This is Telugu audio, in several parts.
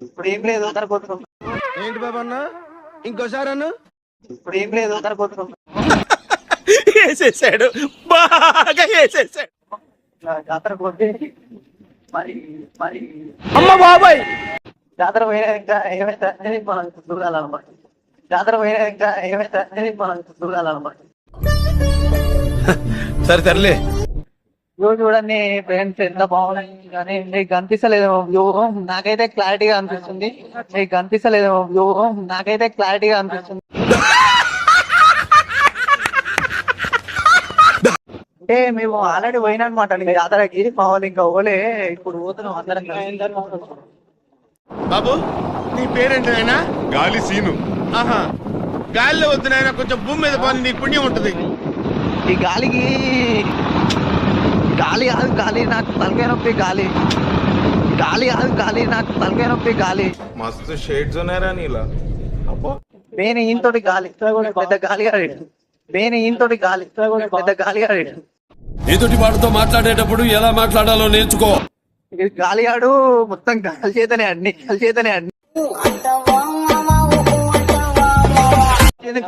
ఇప్పుడు ఏం లేదు తరపోతున్నాం. ఏంటి బాబా అన్న ఇంకోసారి అన్న ఇప్పుడు ఏం లేదు తరపోతున్నాం. వేసేసాడు బాగా వేసేసాడు. జాతర పోతే మరి మరి అమ్మ బాబాయ్ జాతర పోయినా ఇంకా ఏమైతే అనేది మనం చూడాలన్నమాట. జాతర పోయినా ఇంకా ఏమైతే అనేది మనం చూడాలన్నమాట. సరే తరలే. వ్యూ చూడండి ఫ్రెండ్స్ ఎంత బాగుంది. కానీ మీకు కనిపిస్తలేదు వ్యూ, నాకైతే క్లారిటీగా అనిపిస్తుంది. మీకు కనిపిస్తలేదు వ్యూ, నాకైతే క్లారిటీగా అనిపిస్తుంది. అంటే మేము ఆల్రెడీ పోయినా అనమాట జాతరకి. మా వాళ్ళు ఇంకా ఓలే ఇప్పుడు పోతున్నాం అందరం కలిసి. బాబు నీ పేరేంటి నాయనా? గాలి సీను. ఆహా, గాలిలో వద్దు నాయనా, కొంచెం భూమి మీద పోనీ, నీకు పుణ్యం ఉంటుంది. ఈ గాలికి గాలి కాదు గాలి నాకు తలకాయ నొప్పి. గాలి గాలి కాదు గాలి నాకు తలకాయ నొప్పి. గాలి మస్తు షేడ్స్ ఉన్నాయరా నీలా. నేను ఈయనతోటి గాలి పెద్ద గాలి ఆడాడు. నేను ఈయనతోటి గాలి పెద్ద గాలి ఆడాడు. ఎదుటి వాడితో మాట్లాడేటప్పుడు ఎలా మాట్లాడాలో నేర్చుకో. గాలి ఆడు మొత్తం గాలి చేతనే అన్ని గాలి చేతనే అన్ని.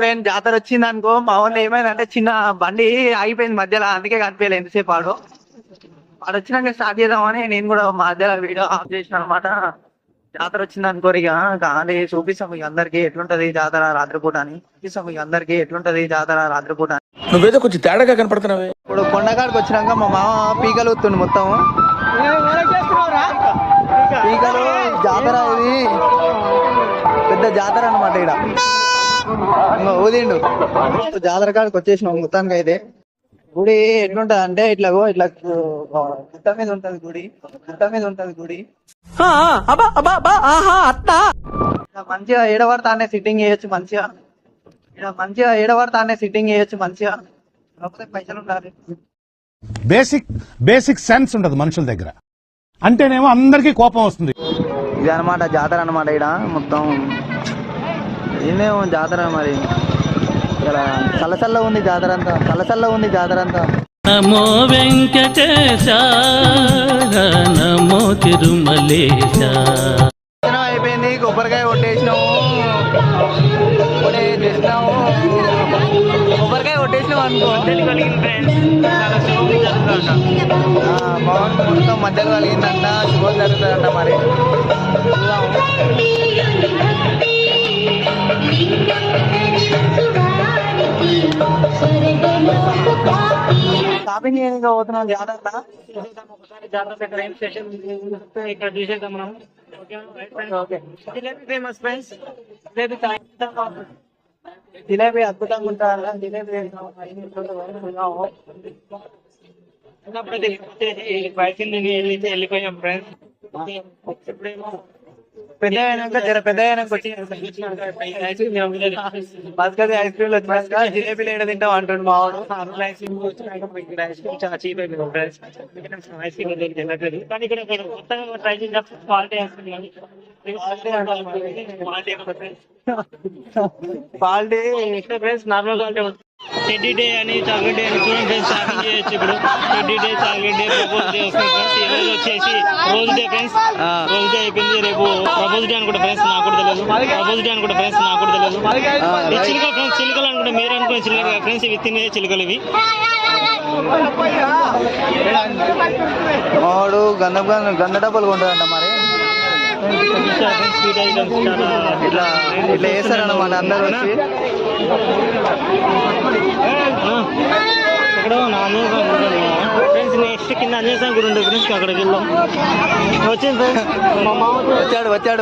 ఫ్రెండ్ జాతర వచ్చింది అనుకో, మా వాళ్ళు ఏమైందంటే చిన్న బండి ఆగిపోయింది మధ్యలో, అందుకే కనిపించలేదు ఎంతసేపు ఆడు వచ్చినాక స్టార్ట్ చేద్దామని నేను కూడా మధ్యలో వీడియో ఆఫ్ చేసిన అనమాట. జాతర వచ్చింది అనుకోరు ఇక గాలి చూపిస్తాం ఇక అందరికి ఎట్లుంటది జాతర రాత్రిపూట అని. చూపిస్తాం ఇక అందరికి ఎట్లుంటది జాతర రాత్రిపూట అని. నువ్వేదో కొంచెం తేడాగా కనపడుతున్నావే. ఇప్పుడు కొండకాడికి వచ్చినాక మా మామ పీకలు వస్తుంది మొత్తం పీకలు. జాతర ఇది పెద్ద జాతర అనమాట. ఇక్కడ ఇంకా ఊదిండు. జాతర కాడికి వచ్చేసినాం మొత్తానికి. అయితే గుడి ఎట్లుంటది అంటే ఇట్లా ఇట్లా గుట్ట మీద ఉంటది గుడి. గుట్ట మీద ఉంటది గుడి. మంచిగా ఏడవడతానే సిట్టింగ్ చేయొచ్చు మంచిగా. మంచిగా ఏడవడతానే సిట్టింగ్ చేయొచ్చు మంచిగా. కాకపోతే పైసలు ఉండాలి. బేసిక్ సెన్స్ ఉంటది మనుషుల దగ్గర. అంటేనేమో అందరికీ కోపం వస్తుంది. ఇది అనమాట జాతర అనమాట. ఇక్కడ మొత్తం ఏమేమో జాతర మరి. ఇక్కడ చల్లచల్ల ఉంది జాతర అంతా. చల్లచల్ల ఉంది జాతర అంతా. నమో వెంకటేశ నమో తిరుమలేశ. అయిపోయింది. కొబ్బరికాయ కొట్టేసినాము. కొబ్బరికాయ కొట్టేసినాం అనుకో. మొత్తం మధ్యలో కలిగిందంట. శుభం జరుగుతుందంట మరి. షాపింగ్ చేయడానికి పోతున్నాం జాతర. ఇక్కడ చూసేద్దాం మనం. Jalebi famous friends. జిలేబీ అద్భుతంగా ఉంటారు. జిలేబీ వెళ్ళిపోయాం ఫ్రెండ్స్. పెద్ద పెద్ద బస్కది ఐస్ క్రీమ్ వచ్చినాక జిలేబీలు ఏడ తింటాం అంటుండు మా వాడు. ఐస్ క్రీమ్ వచ్చినాక ఐస్ క్రీమ్ చాలా చీప్ అయిపోయింది ఫ్రెండ్స్. ఐస్ క్రీమ్ తినట్లేదు. కానీ ఇక్కడ కొత్తగా ట్రై చేసిన quality ice cream. Quality friends normal quality. Teddy day అని చాక్లెట్ డే అని చూడండి ఫ్రెండ్స్. షాపింగ్ చేయొచ్చు ఇప్పుడు. Teddy day, chocolate day, propose day వస్తుంది ఫ్రెండ్స్. ఈ రోజు వచ్చేసి rose day friends. Rose day అయిపోయింది. రేపు ప్రపోజ్ డే అనుకుంటా ఫ్రెండ్స్, నాకు కూడా తెలియదు. ప్రపోజ్ డే అనుకుంటా ఫ్రెండ్స్, నాకు కూడా తెలియదు. చిలుక ఫ్రెండ్స్, చిలుకలు అనుకుంటా. మీరు అనుకునే చిలుక ఫ్రెండ్స్, ఇవి తినే చిలుకలు ఇవి. వాడు గంధ డబ్బులు కొంటాడంట మరి. స్వీట్ ఐటమ్స్ చాలా ఇట్లా ఇట్లా వేస్తారన్నమాట అందరూ వచ్చి. ఇక్కడ ఫ్రెండ్స్ నెక్స్ట్ కింద అంజనేయ గుడి ఉంటుంది ఫ్రెండ్స్, అక్కడికి వెళ్దాం. వచ్చింది ఫ్రెండ్స్, మా మామ వచ్చాడు.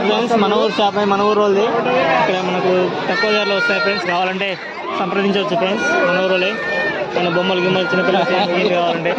ఫ్రెండ్స్ మన ఊరు షాప్, మన ఊరు వాళ్ళది. ఇక్కడ మనకు తక్కువ ధరలో వస్తాయి ఫ్రెండ్స్. కావాలంటే సంప్రదించవచ్చు ఫ్రెండ్స్. మన ఊరు వాళ్ళే. మన బొమ్మలు గిమ్మలు చిన్నపిల్లలు కావాలంటే